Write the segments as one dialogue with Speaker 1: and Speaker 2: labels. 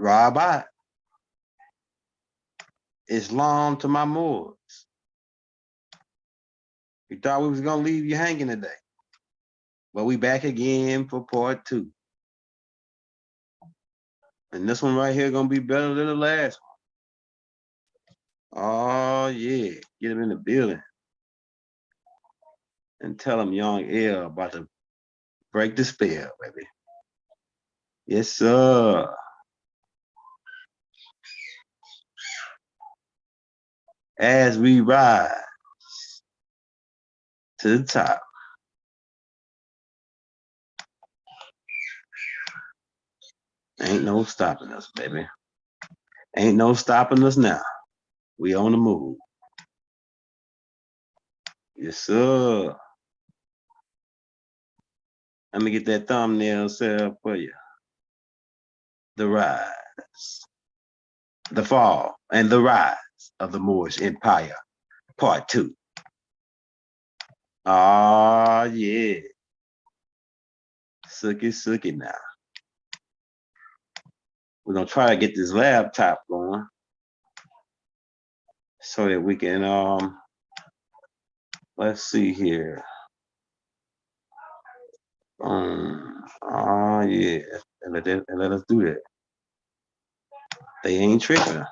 Speaker 1: Rabbi, Islam to my Moors. We thought we was gonna leave you hanging today, but we back again for part 2. And this one right here gonna be better than the last one. Oh yeah, get him in the building and tell him young L about to break the spell, baby. Yes, sir. As we rise to the top. Ain't no stopping us, baby. Ain't no stopping us now. We on the move. Yes, sir. Let me get that thumbnail set up for you. The rise, the fall, and the rise of the Moorish Empire, part 2. Ah, yeah. Sucky now. We're gonna try to get this laptop going so that we can let's see here. Yeah, and let us do that. They ain't tricking,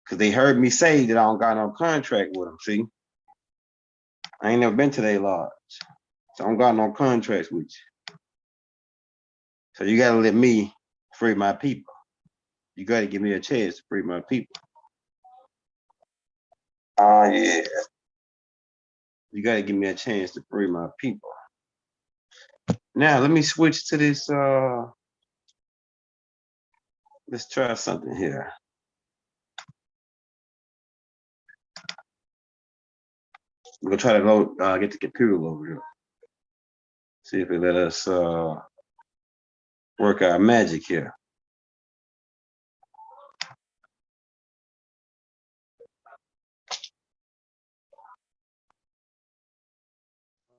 Speaker 1: because they heard me say that I don't got no contract with them. See, I ain't never been to their lodge, so I don't got no contracts with you. So you gotta let me free my people. You gotta give me a chance to free my people. Oh yeah. You gotta give me a chance to free my people. Now let me switch to this. Let's try something here. We're gonna try to load, get the computer over here. See if it let us work our magic here.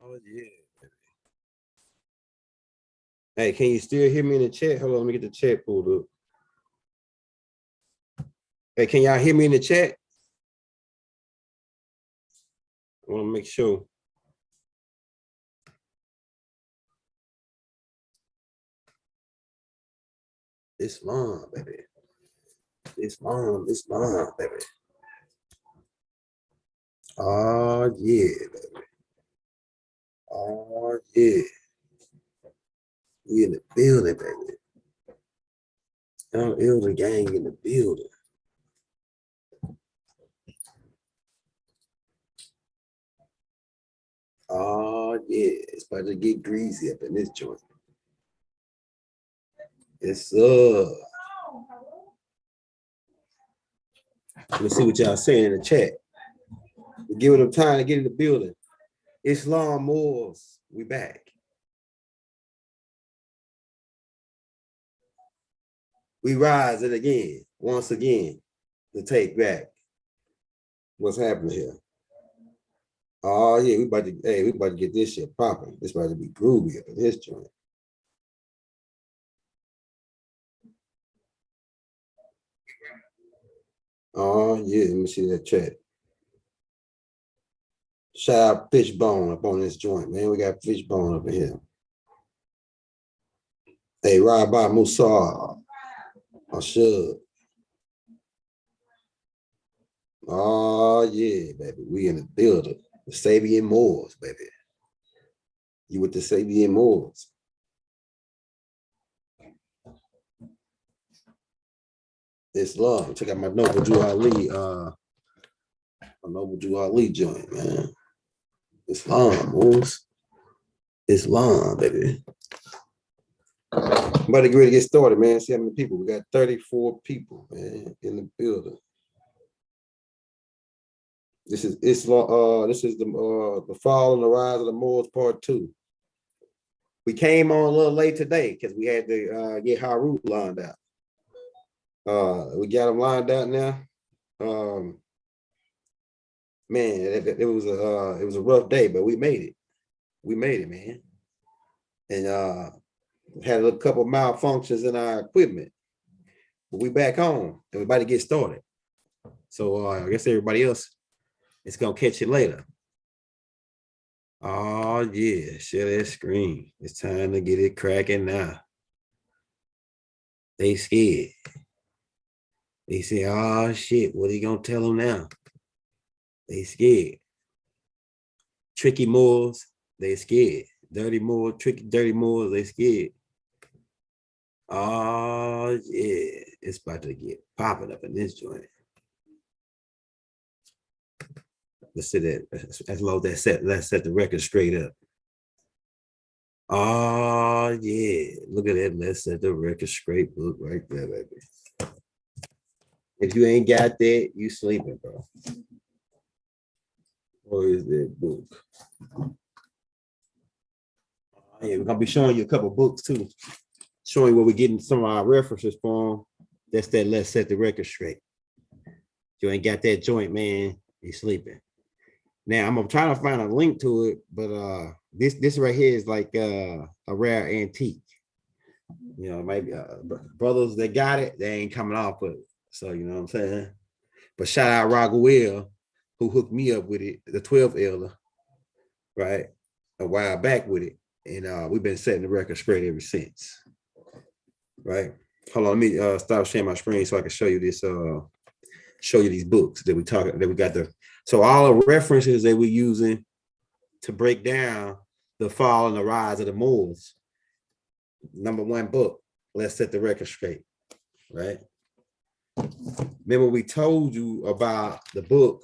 Speaker 1: Oh yeah. Hey, can you still hear me in the chat? Hold on, let me get the chat pulled up. Hey, can y'all hear me in the chat? I want to make sure. Islam, baby. Islam, baby. Oh yeah, baby. Oh yeah. We in the building, baby. Young Elder gang in the building. Oh yeah, it's about to get greasy up in this joint. Yes, sir. Let me see what y'all saying in the chat. We're giving them time to get in the building. Islam Moors, we back. We rise it again, once again, to take back what's happening here. Oh yeah, we about to get this shit popping. This about to be groovy up in this joint. Oh yeah, let me see that chat. Shout out Fishbone up on this joint, man. We got Fishbone up in here. Hey, Rabbi Musa. Ashud. Oh yeah, baby. We in the building. The Sabian Moors, baby. You with the Sabian Moors. Islam. Check out my Noble Jew Ali. My Noble Jew Ali joint, man. Islam, Moors. Islam, baby. I'm about to get ready to get started, man. See how many people. We got 34 people, man, in the building. This is Islam. This is the fall and the rise of the Moors, part 2. We came on a little late today because we had to get Harut lined out. We got him lined out now. Man, it was a rough day, but we made it. We made it, man. And had a couple malfunctions in our equipment.
Speaker 2: But we back home. Everybody get started. So I guess everybody else is gonna catch it later. Oh yeah, share that screen. It's time to get it cracking now. They scared. They say, oh shit, what are you gonna tell them now? They scared. Tricky Moors, they scared. Dirty Moors, dirty Moors, they scared. Oh yeah, it's about to get popping up in this joint. Let's set that as low as that set. Let's set the record straight up. Oh yeah, look at that. Let's set the record straight book right there, baby. If you ain't got that, you sleeping, bro. Or is that book? Yeah, we're gonna be showing you a couple books too, showing you where we're getting some of our references from. That's that. Let's set the record straight. If you ain't got that joint, man, you sleeping. Now I'm trying to find a link to it, but this right here is like a rare antique. You know, maybe brothers that got it, they ain't coming off of it. So you know what I'm saying. But shout out Raguel, who hooked me up with it, the 12th elder, right, a while back with it, and we've been setting the record straight ever since. Right. Hold on, let me stop sharing my screen so I can show you this. Show you these books that we got the. So all the references that we're using to break down the fall and the rise of the Moors. Number one book, let's set the record straight, right? Remember we told you about the book,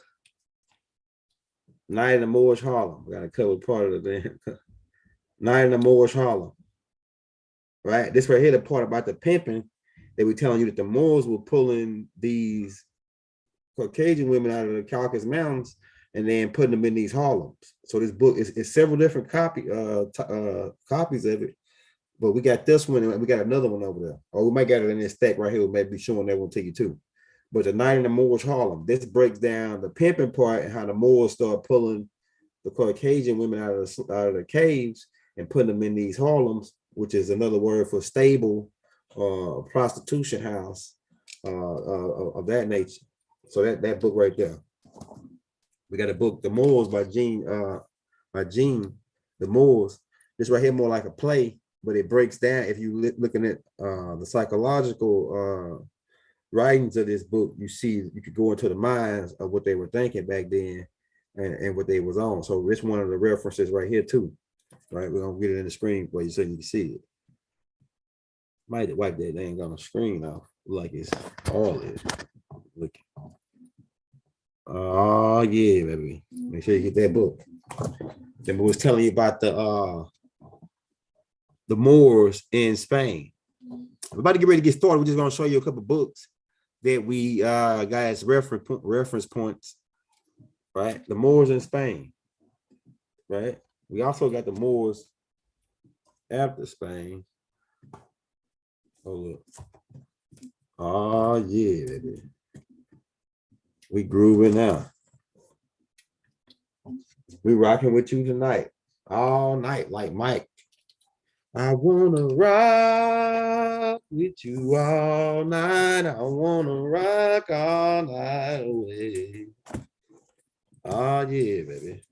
Speaker 2: Night in the Moorish Harlem. We got to cover part of the Night in the Moorish Harlem, right? This right here, the part about the pimping that we're telling you that the Moors were pulling these Caucasian women out of the Caucasus Mountains and then putting them in these Harlems. So this book is several different copies of it, but we got this one and we got another one over there. Or we might get it in this stack right here. We might be showing that one to you too. But the Night in the Moorish Harlem, this breaks down the pimping part and how the Moors start pulling the Caucasian women out of the caves and putting them in these Harlems, which is another word for stable, prostitution house of that nature. So that book right there. We got a book, The Moors by Gene, The Moors. This right here more like a play, but it breaks down. If you looking at the psychological writings of this book, you see you could go into the minds of what they were thinking back then and what they was on. So it's one of the references right here too. Right, we're gonna get it in the screen for you so you can see it. Might wipe that thing on the screen off like it's all this. Look. Oh yeah, baby. Make sure you get that book. Then we was telling you about the Moors in Spain. We're about to get ready to get started. We're just gonna show you a couple books that we got as reference points. Right, the Moors in Spain. Right. We also got the Moors after Spain. Oh look. Oh yeah, baby. We grooving now. We rocking with you tonight, all night, like Mike. I wanna rock with you all night. I wanna rock all night away. Oh yeah, baby.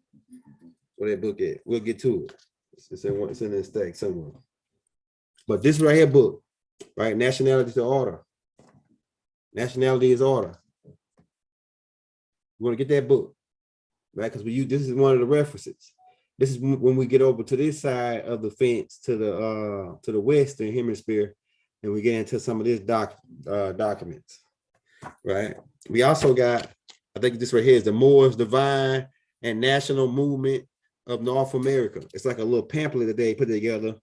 Speaker 2: Where that book at? We'll get to it. It's in this stack somewhere. But this right here book, right? Nationality to order. Nationality is order. You want to get that book, right? Because this is one of the references. This is when we get over to this side of the fence to the western hemisphere, and we get into some of this documents, right? We also got, I think this right here is the Moors, Divine and National Movement of North America. It's like a little pamphlet that they put together,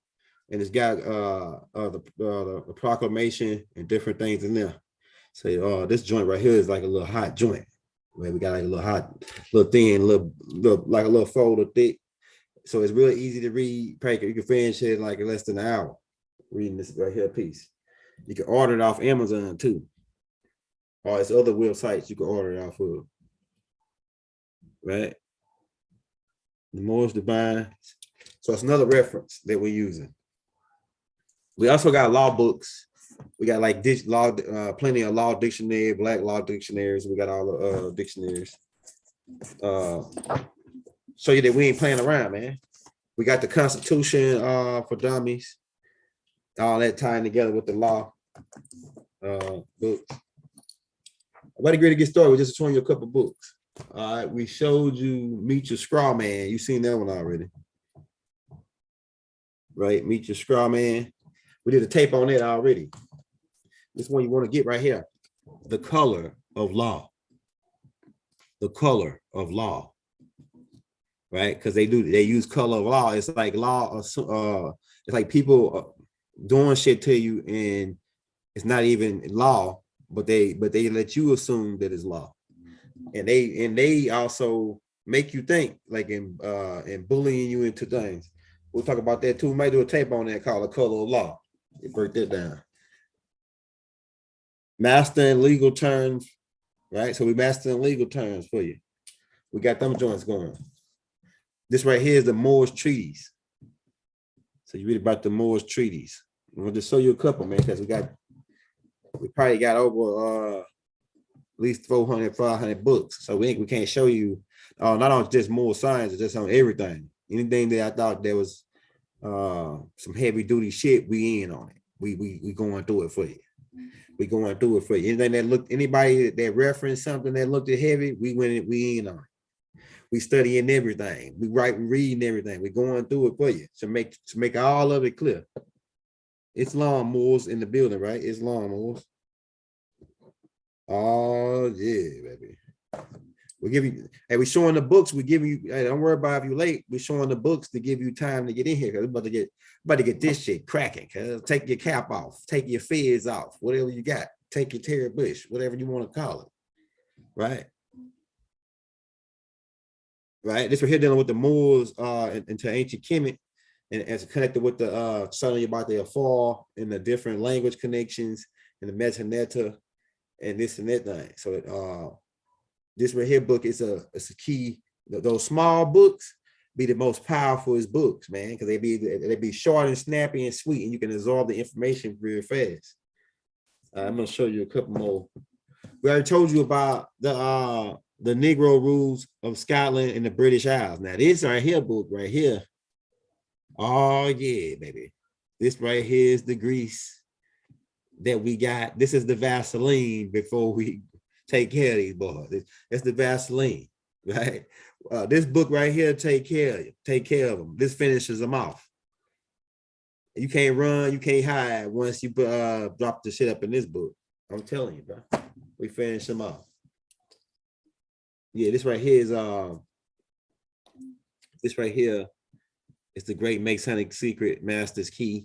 Speaker 2: and it's got the proclamation and different things in there. So this joint right here is like a little hot joint. Where we got like a little hot, little thin, little like a little folder thick. So it's really easy to read. You can finish it in like less than an hour reading this right here piece. You can order it off Amazon too. Or it's other websites you can order it off of. Right? The Moors Divine. So it's another reference that we're using. We also got law books We got like this law, plenty of law dictionary, black law dictionaries. We got all the dictionaries. Show you that we ain't playing around, man. We got the Constitution for Dummies, all that tying together with the law books. I'm about to get started. We're just showing you a couple books. All right, we showed you Meet Your Straw Man. You've seen that one already, right? Meet Your Straw Man. We did a tape on that already. This one you want to get right here. The Color of Law. The Color of Law. Right? Because they use color of law. It's like law, it's like people doing shit to you and it's not even law, but they let you assume that it's law. And they also make you think, like in bullying you into things. We'll talk about that too. We might do a tape on that called The Color of Law. You break that down. Mastering legal terms, right? So we mastering legal terms for you. We got them joints going. This right here is the Moorish treaties. So you read about the Moorish treaties. I'm gonna just show you a couple, man, because we probably got over at least 400, 500 books. So we can't show you not on just more science, just on everything. Anything that I thought there was some heavy duty shit, we in on it. We going through it for you. We going through it for you. Anything anybody that referenced something that looked at heavy, we in on it. We studying everything. We reading everything. We going through it for you to make all of it clear. It's lawnmowers in the building, right? It's lawnmowers. Oh yeah, baby. We give you. Hey, we showing the books. We give you. Hey, don't worry about if you late. We showing the books to give you time to get in here because we're about to get this shit cracking. Cause take your cap off, take your fez off, whatever you got. Take your Terry Bush, whatever you want to call it, right? Right, this we're here dealing with the Moors into ancient Kemet, and it's connected with the telling you about the afar and the different language connections and the metaneta and this and that thing. So this right here book is a key. Those small books be the most powerful books, man, because they be short and snappy and sweet, and you can absorb the information real fast. I'm gonna show you a couple more. We already told you about the Negro rules of Scotland and the British Isles. Now, this right here book right here. Oh, yeah, baby. This right here is the grease that we got. This is the Vaseline before we take care of these boys. It's the Vaseline, right? This book right here, take care of you. Take care of them. This finishes them off. You can't run, you can't hide once you drop the shit up in this book. I'm telling you, bro. We finish them off. Yeah, this right here is the Great Masonic Secret Master's Key.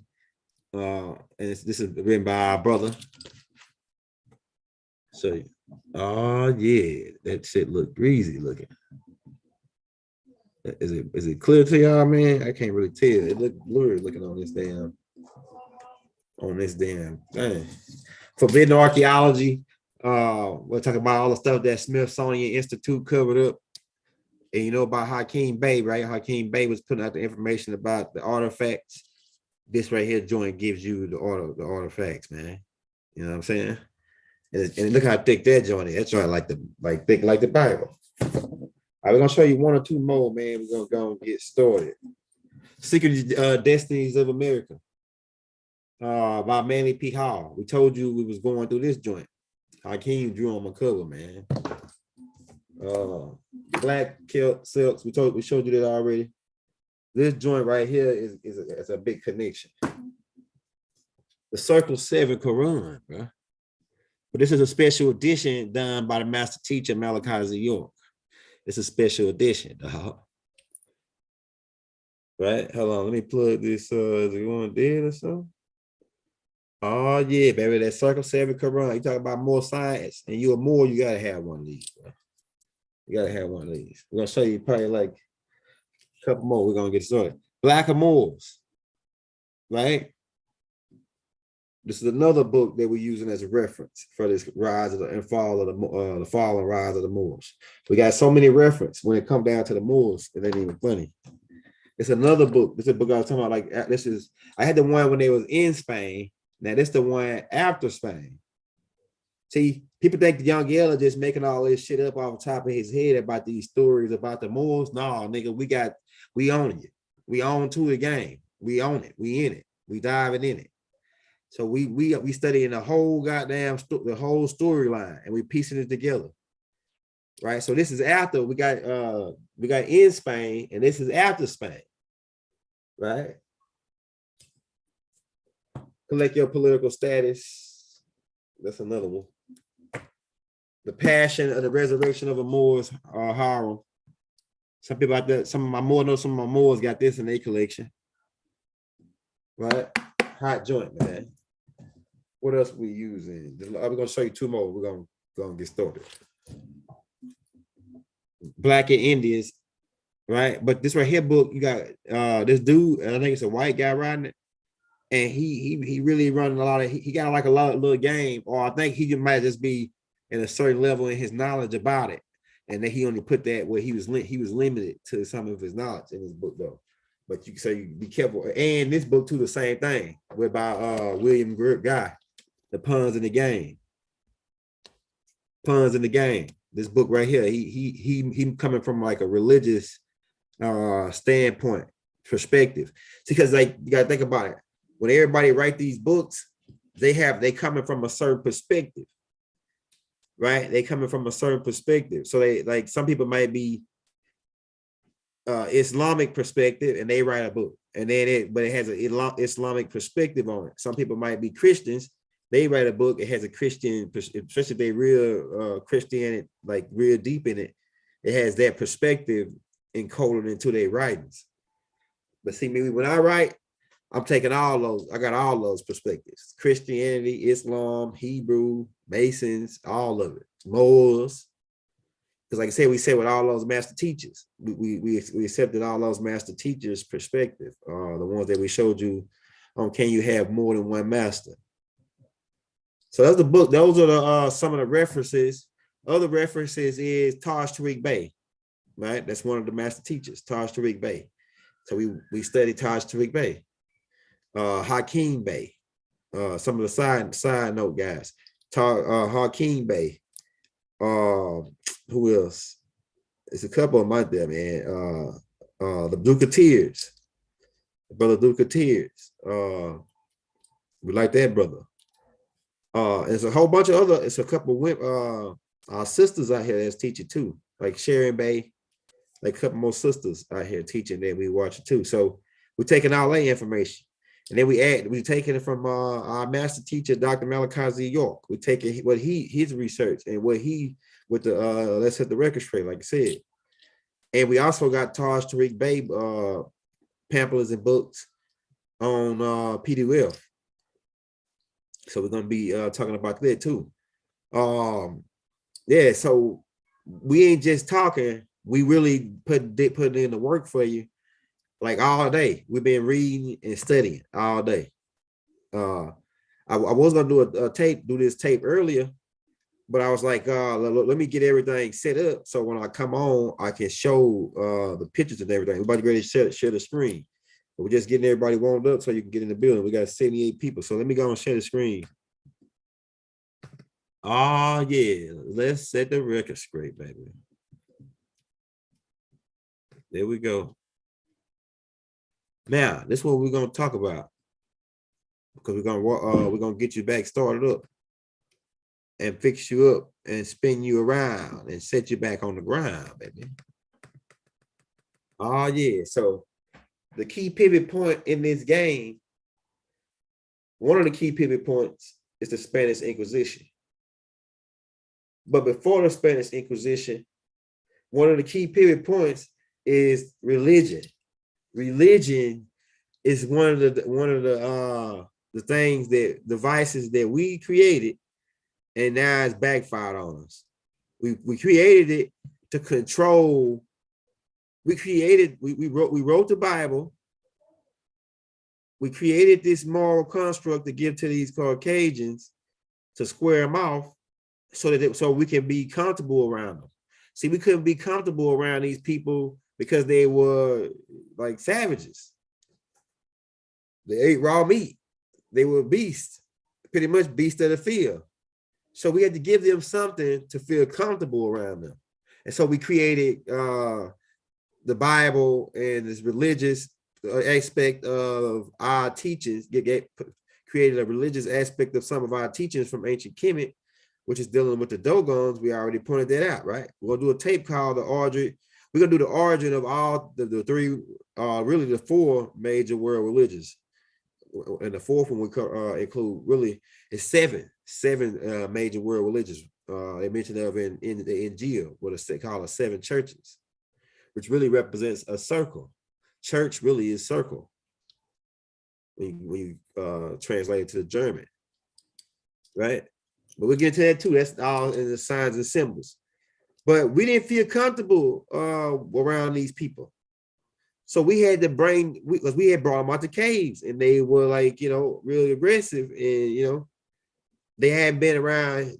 Speaker 2: And this is written by our brother. So, oh yeah, that shit look greasy looking. Is it clear to y'all, man? I can't really tell. It look blurry looking on this damn thing. Forbidden archaeology. We'll talk about all the stuff that Smithsonian Institute covered up. And you know about Hakeem Bey, right? Hakeem Bey was putting out the information about the artifacts. This right here joint gives you the artifacts, man. You know what I'm saying? And look how thick that joint is. That joint thick like the Bible. All right, we're gonna show you one or two more, man. We're gonna go and get started. Secret Destinies of America. By Manly P. Hall. We told you we was going through this joint. Hakeem drew on my cover, man. Black silks. We showed you that already. This joint right here is a big connection. The Circle 7 Quran, bro. But this is a special edition done by the master teacher Malachi Z. York. It's a special edition, dog. Right? Hold on, let me plug this. Is it going dead or something? Oh yeah, baby, that Circle 7 Quran. You talk about more science, and you gotta have one of these, bro. You gotta have one of these. We're gonna show you probably like a couple more. We're gonna get started. Black Moors, right? This is another book that we're using as a reference for this rise and fall of the fall and rise of the Moors. We got so many references when it comes down to the Moors, it ain't even funny. It's another book. This is a book I was talking about. I had the one when they was in Spain, Now this the one after Spain. See, people think the young Yella just making all this shit up off the top of his head about these stories about the Moors. No, nigga, we own it. We own to the game. We own it. We in it. We diving in it. So we studying the whole goddamn the whole storyline, and we piecing it together. Right. So this is after we got in Spain, and this is after Spain. Right. Collect your political status. That's another one. The Passion of the Resurrection of a Moors Harlem. Some people out there, some of my Moors got this in their collection. Right? Hot joint, man. What else we using? I'm gonna show you two more. We're gonna get started. Black and Indians, right? But this right here book, you got this dude, I think it's a white guy writing it. And he really running a lot of, he got like a lot of little game, or I think he might just be at a certain level in his knowledge about it, and then he only put that where he was limited to some of his knowledge in his book though. But you say be careful. And this book too, the same thing, with by William Guy, The Puns in the Game. Puns in the Game. This book right here, he coming from like a religious standpoint perspective. Because like you gotta think about it. When everybody write these books, they coming from a certain perspective. Right? They coming from a certain perspective. So they like some people might be Islamic perspective and they write a book. And then it has an Islamic perspective on it. Some people might be Christians. They write a book. It has a Christian, especially if they real Christian, like real deep in it. It has that perspective encoded into their writings. But see, maybe when I write, I'm taking all those. I got all those perspectives: Christianity, Islam, Hebrew, Masons, all of it, Moors. Because, like I said, we said with all those master teachers, we accepted all those master teachers' perspective. The ones that we showed you on Can You Have More Than One Master? So that's the book. Those are the some of the references. Other references is Taj Tariq Bey, right? That's one of the master teachers, Taj Tariq Bey. So we studied Taj Tariq Bey, Hakeem Bey, some of the side note guys, Hakeem Bey. Who else? It's a couple of them out there, man. The Duke of Tears, brother Duke of Tears. We like that brother. There's a whole bunch of other. It's a couple of women, our sisters out here that's teaching too, like Sharon Bay, like a couple more sisters out here teaching that we watching too. So we're taking all that information, and then we taking it from our master teacher, Dr. Malachi Z. York. We taking what his research and what he with the let's hit the record straight, like I said. And we also got Taj Tariq Bey pamphlets and books on Pt.2. So we're gonna be talking about that too. Yeah, so we ain't just talking, we really put in the work for you like all day. We've been reading and studying all day. I was gonna do this tape earlier, but I was like, let me get everything set up so when I come on, I can show the pictures and everything. Everybody ready to share the screen. But we're just getting everybody warmed up so you can get in the building. We got 78 people. So let me go and share the screen. Oh, yeah. Let's set the record straight, baby. There we go. Now, this is what we're going to talk about. Because we're gonna get you back started up and fix you up and spin you around and set you back on the ground, baby. Oh, yeah. So the key pivot point in this game, one of the key pivot points is the Spanish Inquisition. But before the Spanish Inquisition, one of the key pivot points is religion. Religion is one of the things that devices that we created, and now it's backfired on us. We created it to control. We wrote the Bible. We created this moral construct to give to these Caucasians to square them off so we can be comfortable around them. See, we couldn't be comfortable around these people because they were like savages. They ate raw meat. They were beasts. pretty much beasts of the field. So we had to give them something to feel comfortable around them. And so we created the Bible and this religious aspect of our teachings, created a religious aspect of some of our teachings from ancient Kemet, which is dealing with the Dogons. We already pointed that out, right? We're gonna do a tape called the origin. We're gonna do the origin of all the three, really the four major world religions. And the fourth one we include really is seven major world religions. They mentioned of in the Injil, what is called 7 churches, which really represents a circle. Church really is circle when you translate it to the German, right? But we'll get to that too. That's all in the signs and symbols. But we didn't feel comfortable around these people. So we had to because we had brought them out the caves and they were like, really aggressive, and, they hadn't been around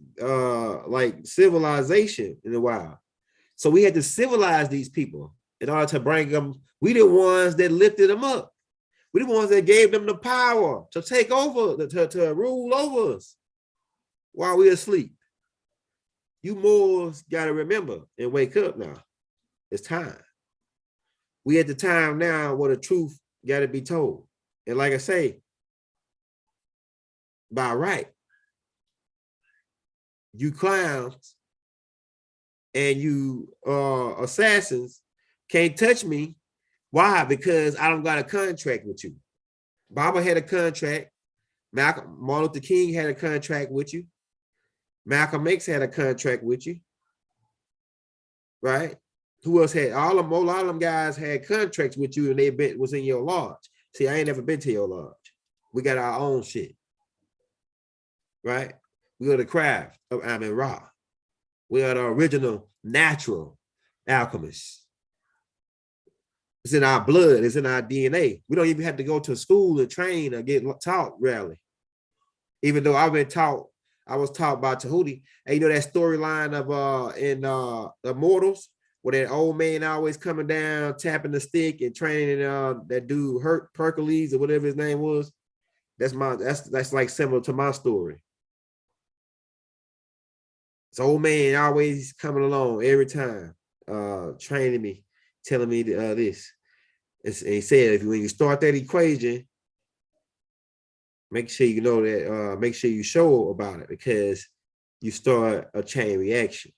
Speaker 2: like civilization in a while. So we had to civilize these people in order to bring them. We the ones that lifted them up. We the ones that gave them the power to take over, to rule over us while we're asleep. You Moors got to remember and wake up now. It's time. We at the time now where the truth got to be told. And like I say, by right, you clowns and you assassins can't touch me. Why? Because I don't got a contract with you. Baba had a contract. Martin Luther King had a contract with you. Malcolm X had a contract with you. Right? Who else had? A lot of them guys had contracts with you and they was in your lodge. See, I ain't never been to your lodge. We got our own shit. Right? We are the craft of Amun Ra. We are the original natural alchemists. It's in our blood. It's in our DNA. We don't even have to go to school and train or get taught rarely. Even though I was taught by Tahuti. And that storyline of in Immortals, where that old man always coming down, tapping the stick and training that dude Hercules or whatever his name was. That's like similar to my story. This old man always coming along every time, training me, telling me this. And he said, when you start that equation, make sure you know that, make sure you show about it, because you start a chain reaction.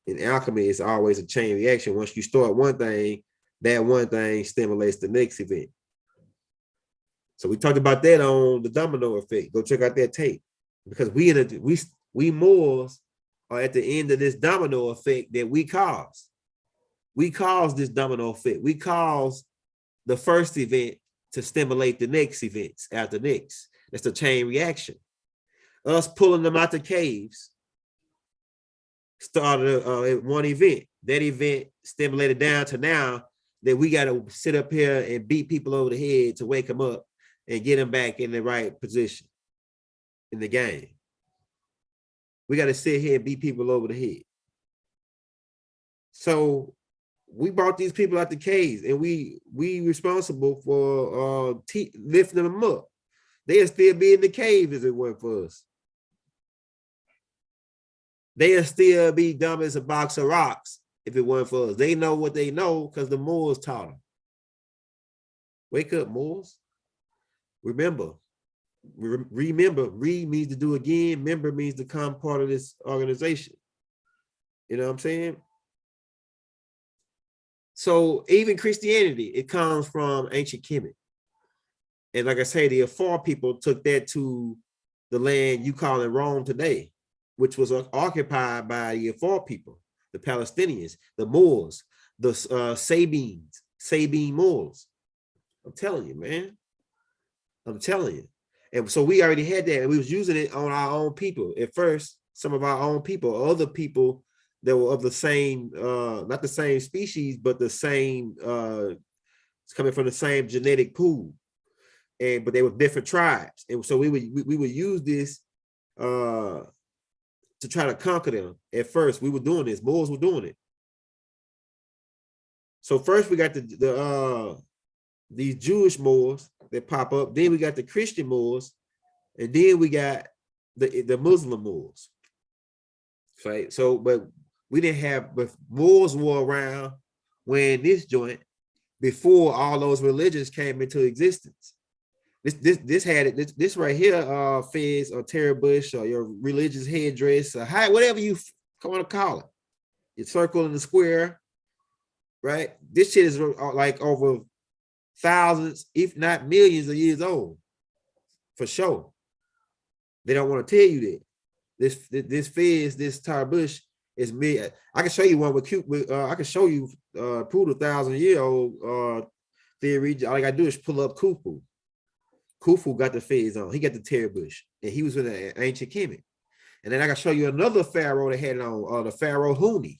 Speaker 2: In alchemy, it's always a chain reaction. Once you start one thing, that one thing stimulates the next event. So we talked about that on the domino effect. Go check out that tape, because we Moors are at the end of this domino effect that we caused. We caused this domino effect. We caused the first event to stimulate the next events after next. That's the chain reaction. Us pulling them out the caves started one event. That event stimulated down to now that we got to sit up here and beat people over the head to wake them up and get them back in the right position in the game. We got to sit here and beat people over the head. So we brought these people out the caves, and we responsible for lifting them up. They'll still be in the cave if it weren't for us. They'll still be dumb as a box of rocks if it weren't for us. They know what they know because the Moors taught them. Wake up, Moors. Remember. Remember. Read means to do again. Member means to become part of this organization. You know what I'm saying? So even Christianity, it comes from ancient Kemet. And like I say, the Afar people took that to the land you call it Rome today, which was occupied by the Afar people, the Palestinians, the Moors, the Sabine Moors. I'm telling you, man. I'm telling you. And so we already had that, and we was using it on our own people. At first, some of our own people, other people that were of the same, not the same species, but the same, it's coming from the same genetic pool. But they were different tribes. And so we would use this to try to conquer them. At first, we were doing this. Moors were doing it. So first we got these Jewish Moors that pop up. Then we got the Christian Moors. And then we got the Muslim Moors. Right. So, but we didn't have, but Moors were around when this joint, before all those religions came into existence. This had it. This right here, fez or Terry Bush or your religious headdress or whatever you want to call it, your circle and the square, right? This shit is like over thousands, if not millions of years old, for sure. They don't want to tell you that. This fez, this Terry Bush is me. I can show you one with I can show you prove 1,000-year-old theory. All I gotta do is pull up Khufu. Khufu got the fez on. He got the Terry Bush, and he was in an ancient Kemet. And then I can show you another pharaoh that had it on, the pharaoh Huni.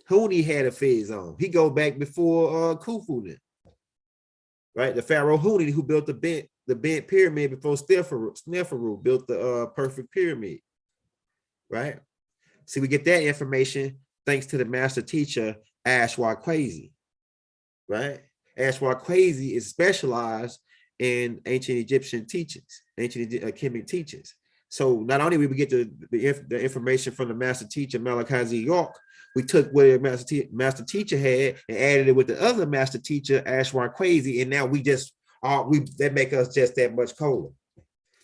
Speaker 2: Huni had a fez on. He go back before Khufu then. Right? The pharaoh Huni, who built the bent pyramid before Sneferu built the perfect pyramid. Right? See, we get that information thanks to the master teacher, Ashwa Kwesi. Right? Ashwa Kwesi is specialized in ancient Egyptian teachings, ancient Kemet teachings. So not only we get the information from the master teacher, Malachi Z. York, we took what a master teacher had and added it with the other master teacher, Ashwa Kwesi, and now that make us just that much cooler.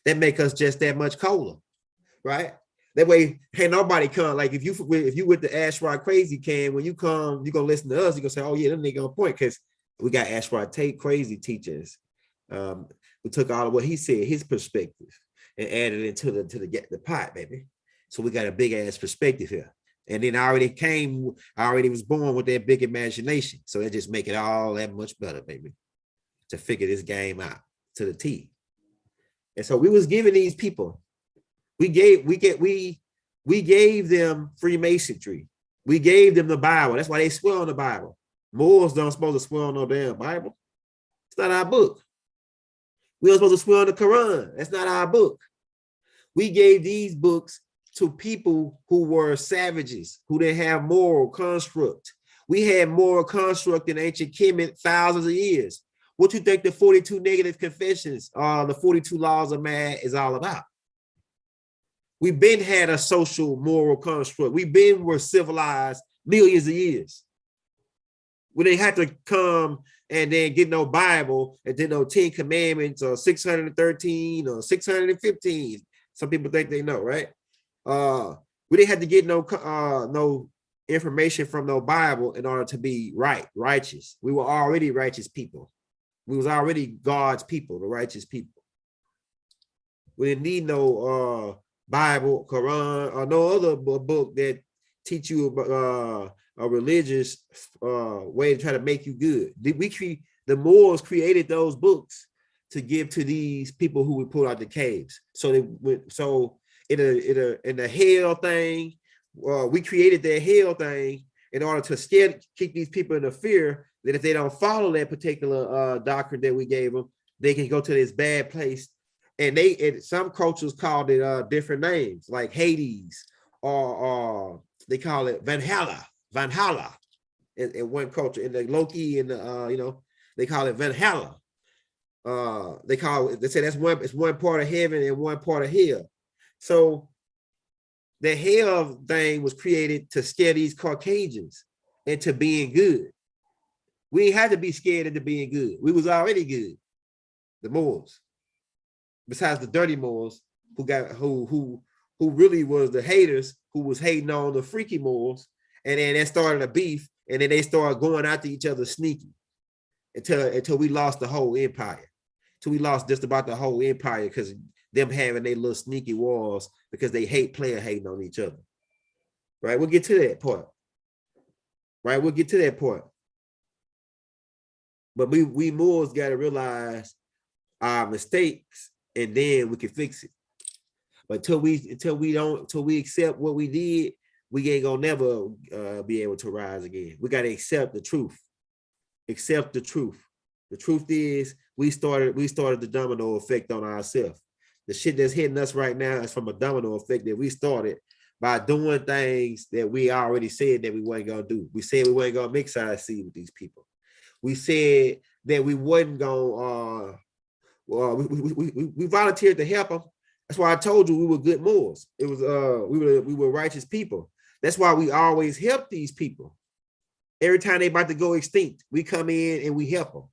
Speaker 2: That make us just that much cooler, right? That way, hey, nobody come. Like if you with the Ashwa Kwesi can, when you come, you gonna listen to us. You gonna say, oh yeah, them nigga on point, because we got Ashwa crazy teachers. We took all of what he said, his perspective, and added it to the pot, baby. So we got a big ass perspective here. And then I already was born with that big imagination. So that just make it all that much better, baby, to figure this game out to the T. And so we was giving these people, we gave them Freemasonry. We gave them the Bible. That's why they swear on the Bible. Moors don't supposed to swear on no damn Bible. It's not our book. We don't supposed to swear on the Quran. That's not our book. We gave these books to people who were savages, who didn't have moral construct. We had moral construct in ancient Kemet thousands of years. What you think the 42 negative confessions, the 42 laws of man is all about? We've been had a social moral construct. Were civilized millions of years. We didn't have to come and then get no Bible and then no 10 commandments or 613 or 615. Some people think they know, right? We didn't have to get no information from no Bible in order to be righteous. We were already righteous people. We was already God's people, the righteous people. We didn't need no Bible, Quran, or no other book that teach you a religious way to try to make you good. The Moors created those books to give to these people who would pull out the caves. So in the hell thing, we created that hell thing in order to keep these people in the fear that if they don't follow that particular doctrine that we gave them, they can go to this bad place. And some cultures called it different names, like Hades, or they call it Valhalla. In one culture, in the Loki, and they call it Valhalla. They say it's one part of heaven and one part of hell. So the hell thing was created to scare these Caucasians into being good. We ain't had to be scared into being good. We was already good. The Moors, besides the dirty Moors, who really was the haters, who was hating on the freaky Moors, and then that started a beef, and then they started going after each other sneaky until we lost the whole empire. Till we lost just about the whole empire because them having their little sneaky wars because they hating on each other. Right? We'll get to that part. Right? We'll get to that part. But we Moors got to realize our mistakes, and then we can fix it. But until we accept what we did, we ain't gonna never be able to rise again. We got to accept the truth. Accept the truth. The truth is we started the domino effect on ourselves. The shit that's hitting us right now is from a domino effect that we started by doing things that we already said that we weren't gonna do. We said we weren't gonna mix our seed with these people. We said that we wasn't gonna we volunteered to help them, That's why I told you we were good Moors. It was we were righteous people. That's why we always help these people. Every time they about to go extinct, we come in and we help them.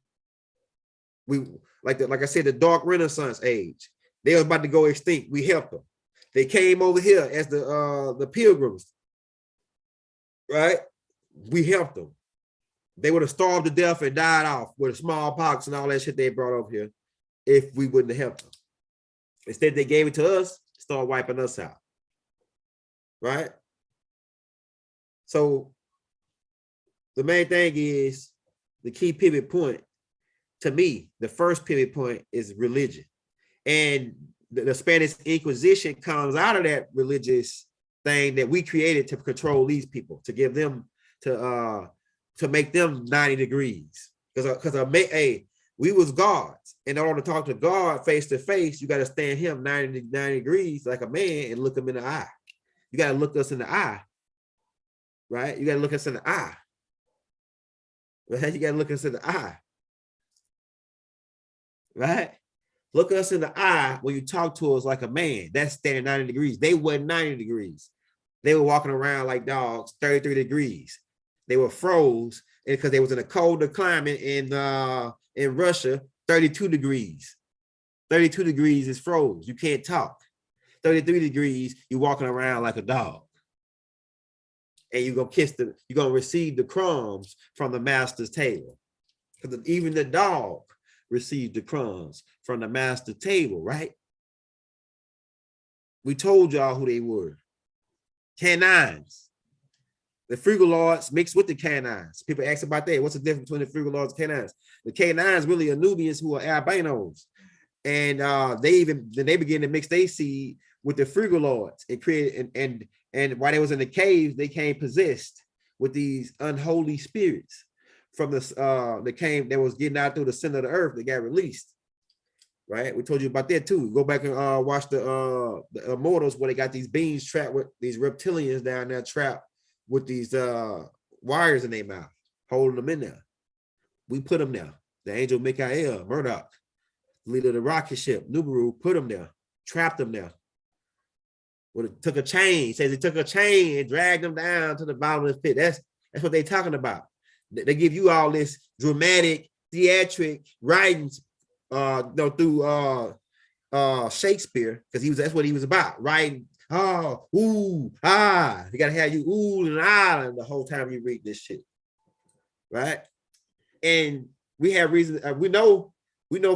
Speaker 2: We like I said, the Dark Renaissance age. They was about to go extinct. We helped them. They came over here as the pilgrims, right? We helped them. They would have starved to death and died off with smallpox and all that shit they brought over here if we wouldn't have helped them. Instead, they gave it to us, start wiping us out, right? So the main thing is the key pivot point. To me, the first pivot point is religion. And the Spanish Inquisition comes out of that religious thing that we created to control these people, to give them, to make them 90 degrees. Because hey, we was gods. In order to talk to God face to face, you got to stand him 90 degrees like a man and look him in the eye. You got to look us in the eye, right? You got to look us in the eye. Right? You got to look us in the eye. Right? Look us in the eye when you talk to us like a man. That's standing 90 degrees. They weren't 90 degrees. They were walking around like dogs, 33 degrees. They were froze because they was in a colder climate in Russia, 32 degrees. 32 degrees is froze. You can't talk. 33 degrees, you're walking around like a dog. And you're gonna receive the crumbs from the master's table. Because even the dog received the crumbs from the master table, right? We told y'all who they were. Canines. The frugal lords mixed with the canines. People ask about that. What's the difference between the frugal lords and canines? The canines really are Nubians who are albinos. And they began to mix their seed with the frugal lords and create and while they was in the caves, they came possessed with these unholy spirits from this that was getting out through the center of the earth. They got released, right? We told you about that too. Go back and watch the immortals where they got these beings trapped with these reptilians down there trapped with these wires in their mouth, holding them in there. We put them there. The angel Michael, Murdoch, leader of the rocket ship, Nubaru, put them there, trapped them there. Well, it took a chain, says it took a chain and dragged them down to the bottom of the pit. That's what they're talking about. They give you all this dramatic, theatric writings through Shakespeare, because that's what he was about, writing. Oh, ooh, ah. You gotta have you ooh and ah the whole time you read this shit. Right? And we have reason, we know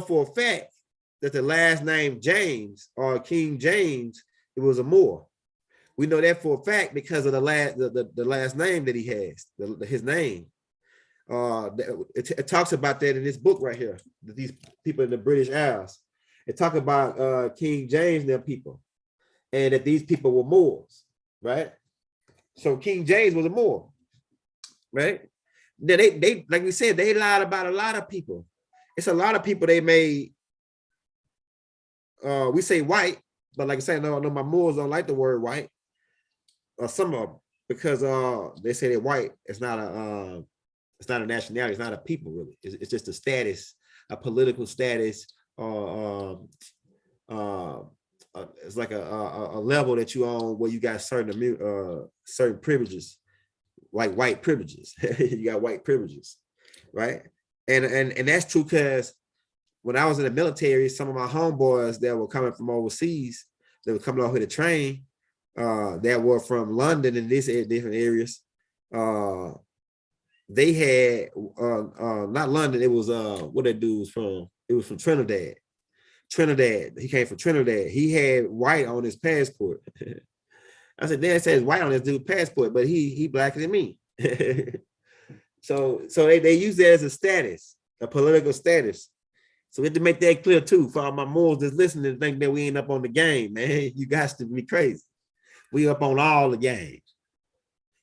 Speaker 2: for a fact that the last name James or King James, it was a Moor. We know that for a fact because of the last name that he has, his name. It talks about that in this book right here. These people in the British Isles. It talk about King James and their people, and that these people were Moors, right? So King James was a Moor, right? Now they like we said, they lied about a lot of people. It's a lot of people they made. We say white, but like I said, no, my Moors don't like the word white. Some of them, because they say they're white. It's not a nationality. It's not a people really. It's just a status, a political status. It's like a level that you own where you got certain privileges, like white privileges. You got white privileges, right? And that's true because when I was in the military, some of my homeboys that were coming from overseas, they were coming over here to train, that were from London and different areas. They had not London, it was what that dude was from. It was from Trinidad. He came from Trinidad. He had white on his passport. I said, Dad says white on his dude's passport, but he blacker than me. So they use that as a status, a political status. So we have to make that clear too for all my Moors that's listening and think that we ain't up on the game, man. You guys to be crazy. We up on all the games.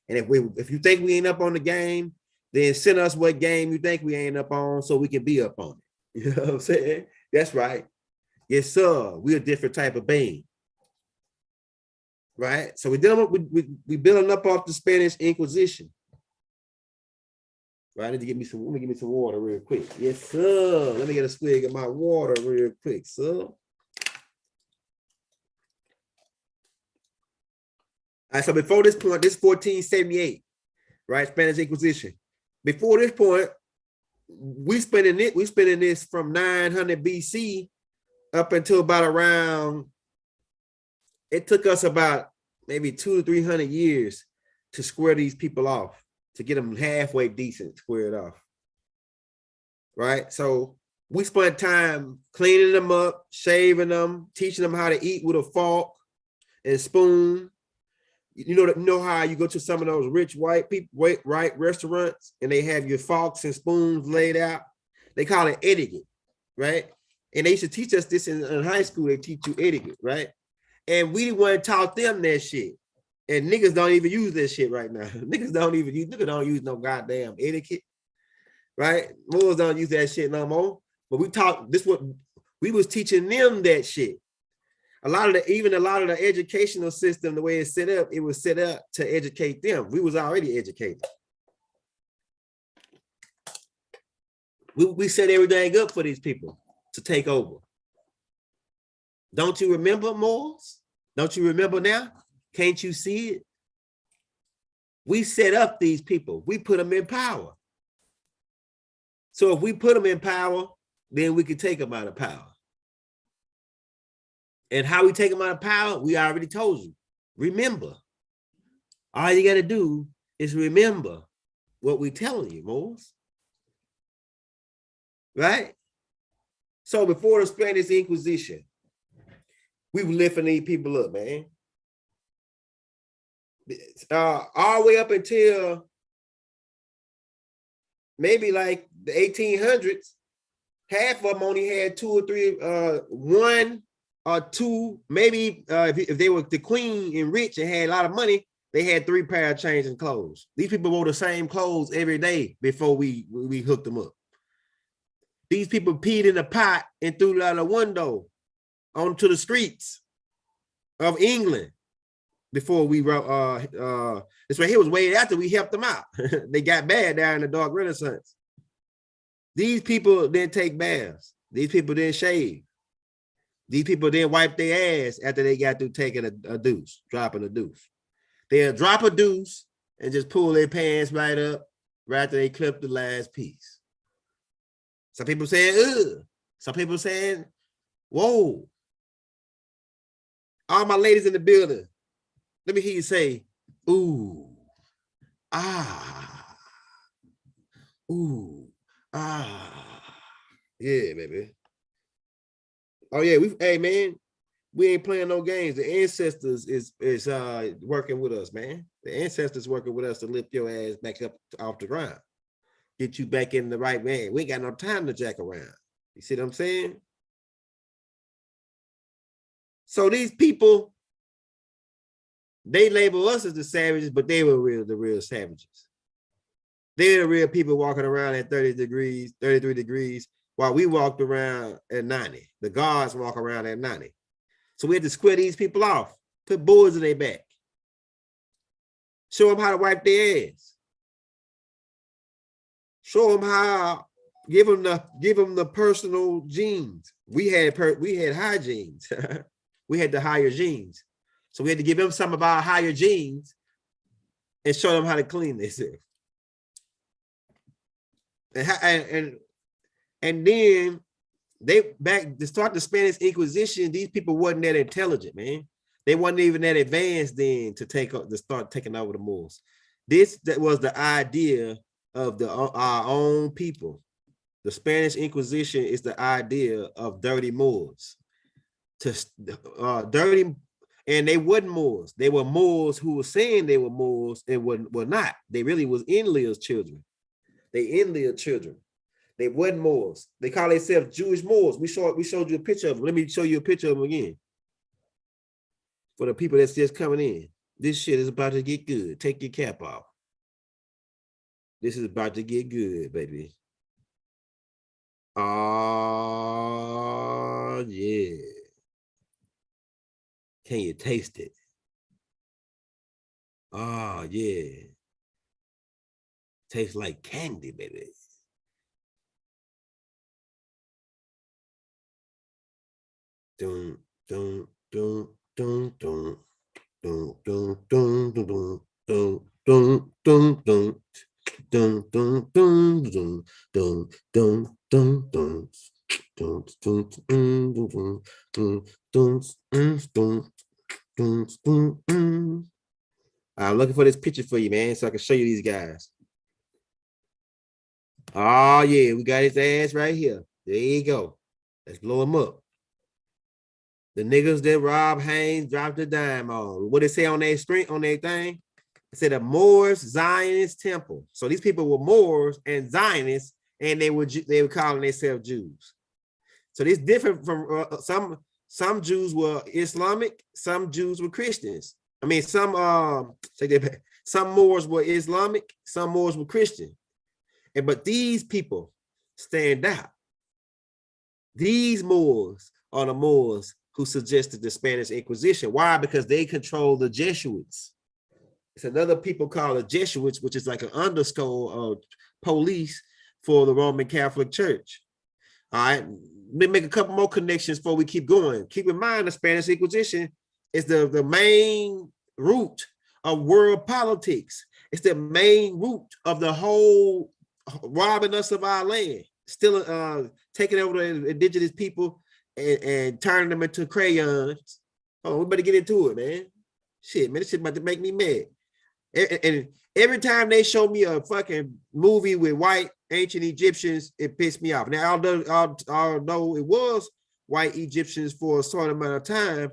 Speaker 2: And if you think we ain't up on the game, then send us what game you think we ain't up on so we can be up on it. You know what I'm saying? That's right. Yes, sir. We're a different type of being. Right? So we building up off the Spanish Inquisition. Right? I need to let me give me some water real quick. Yes, sir. Let me get a swig of my water real quick, sir. All right, so before this point, this 1478, right? Spanish Inquisition. Before this point, we spending this from 900 BC up until about around, it took us about maybe 200 to 300 years to square these people off, to get them halfway decent, squared off. Right? So we spent time cleaning them up, shaving them, teaching them how to eat with a fork and spoon. You know how you go to some of those rich white people, right, restaurants, and they have your forks and spoons laid out. They call it etiquette, right? And they should teach us this in high school. They teach you etiquette, right? And we the one taught them that shit. And niggas don't even use that shit right now. Niggas don't use no goddamn etiquette, right? Moors don't use that shit no more. But we taught this, what we was teaching them that shit. A lot of the educational system, the way it's set up, it was set up to educate them. We was already educated. We set everything up for these people to take over. Don't you remember, Moors? Don't you remember now? Can't you see it? We set up these people. We put them in power. So if we put them in power, then we can take them out of power. And how we take them out of power, we already told you. Remember. All you got to do is remember what we telling you, Moors. Right? So before the Spanish Inquisition, we were lifting these people up, man. All the way up until maybe like the 1800s, half of them only had two or three, one or two, maybe if they were the queen and rich and had a lot of money, they had 3 pair of changing clothes. These people wore the same clothes every day before we hooked them up. These people peed in a pot and threw it out a window onto the streets of England before we this right here was way after we helped them out. They got bad down in the Dark Renaissance. These people didn't take baths. These people didn't shave. These people didn't wipe their ass after they got through taking a deuce, dropping a deuce. They'll drop a deuce and just pull their pants right up right after they clip the last piece. Some people saying, ugh. Some people saying, whoa. All my ladies in the building, let me hear you say, ooh, ah, ooh, ah. Yeah, baby. Oh yeah, hey man, we ain't playing no games. The ancestors is working with us, man. The ancestors working with us to lift your ass back up off the ground. Get you back in the right man. We ain't got no time to jack around. You see what I'm saying? So these people, they label us as the savages, but they were the real savages. They're the real people walking around at 30 degrees, 33 degrees, while we walked around at 90. The guards walk around at 90. So we had to square these people off, put boards in their back, show them how to wipe their ass, show them how, give them the personal genes. We had high genes. We had the higher genes. So we had to give them some of our higher genes and show them how to clean themselves. And then to start the Spanish Inquisition, these people wasn't that intelligent, man. They wasn't even that advanced then to start taking over the Moors. That was the idea of our own people. The Spanish Inquisition is the idea of dirty Moors. Dirty, and they wasn't Moors. They were Moors who were saying they were Moors and were not. They really was Enlil's children. They Enlil children. They wasn't Moors. They call themselves Jewish Moors. We showed you a picture of them. Let me show you a picture of them again. For the people that's just coming in. This shit is about to get good. Take your cap off. This is about to get good, baby. Oh, yeah. Can you taste it? Oh, yeah. Tastes like candy, baby. Dun, dun, dun, dun, dun. Dun, dun, dun, dun, dun, dun, dun, dun, dun. Dun, dun, dun, dun, dun, dun, dun, dun. Dun, dun, dun, dun, dun, dun, dun, dun, dun, dun, dun. I'm looking for this picture for you, man, so I can show you these guys. Oh, yeah, we got his ass right here. There you go. Let's blow him up. The niggas that Rob Haynes dropped a dime on. What it say on their screen, on their thing? It said a Moors Zionist temple. So these people were Moors and Zionists, and they were calling themselves Jews. So this different from some Jews were Islamic, some Jews were Christians. I mean, some Moors were Islamic, some Moors were Christian. But these people stand out. These Moors are the Moors who suggested the Spanish Inquisition. Why? Because they control the Jesuits. It's another people called the Jesuits, which is like an underscore of police for the Roman Catholic Church. All right, let me make a couple more connections before we keep going. Keep in mind the Spanish Inquisition is the main root of world politics. It's the main root of the whole robbing us of our land, still taking over the indigenous people and turning them into crayons. Oh, we better get into it, man. Shit, man, this shit about to make me mad. And every time they show me a fucking movie with white ancient Egyptians, it pissed me off. Now, although it was white Egyptians for a certain amount of time,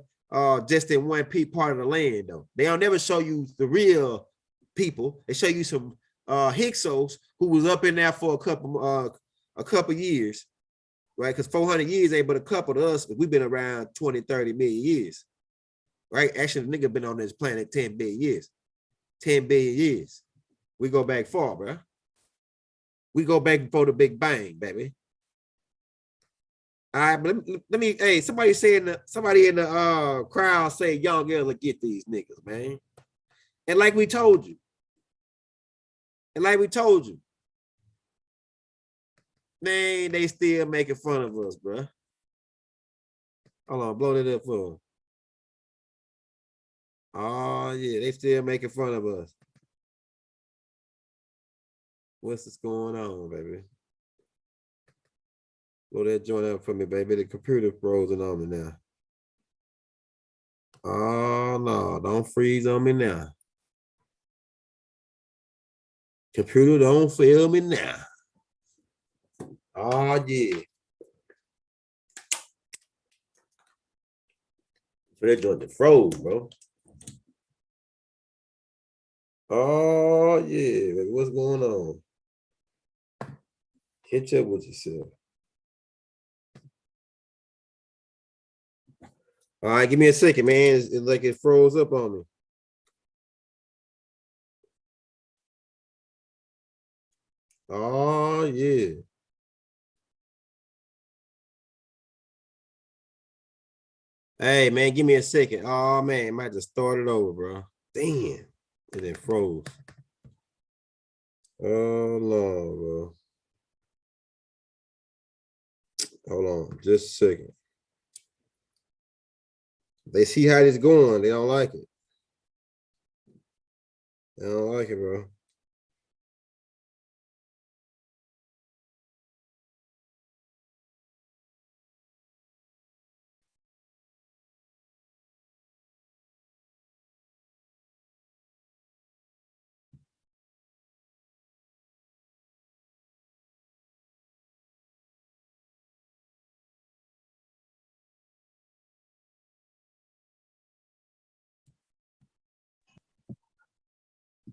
Speaker 2: just in one part of the land, though. They don't never show you the real people. They show you some Hyksos who was up in there for a couple years, right? Because 400 years ain't but a couple to us, but we've been around 20, 30 million years, right? Actually, the nigga been on this planet 10 billion years. 10 billion years. We go back far, bro. We go back before the Big Bang, baby. All right, but let me hey, somebody in the crowd say Young Ella get these niggas, man. And like we told you, man, they still making fun of us, bro. Hold on, blow that up for them. Oh, yeah, they still making fun of us. What's this going on, baby? Blow that joint up for me, baby. The computer frozen on me now. Oh, no, don't freeze on me now. Computer, don't fail me now. Oh, yeah. So that joint froze, bro. Oh, yeah, baby. What's going on? Catch up with yourself. All right, give me a second, man. It's like it froze up on me. Oh, yeah. Hey, man, give me a second. Oh, man, might just start it over, bro. Damn. And it froze. Oh, no, bro. Hold on, just a second. They see how this going. They don't like it. They don't like it, bro.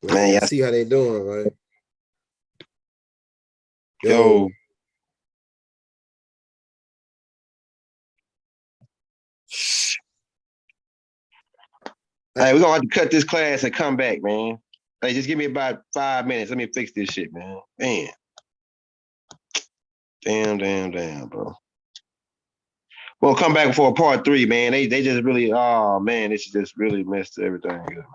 Speaker 2: Man, I see how they doing, right? Yo. Hey, we're gonna have to cut this class and come back, man. Hey, just give me about 5 minutes. Let me fix this shit, man. Man. Damn, bro. We'll come back for a part 3, man. They just really, oh man, this just really messed everything up, man.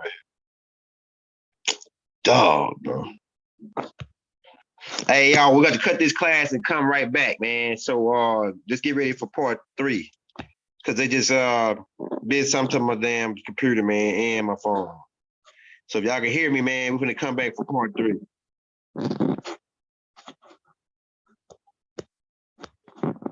Speaker 2: Dog, bro. Hey, y'all, we got to cut this class and come right back, man. So just get ready for part 3.
Speaker 1: Cause they just did something to my damn computer, man, and my phone. So if y'all can hear me, man, we're gonna come back for part 3.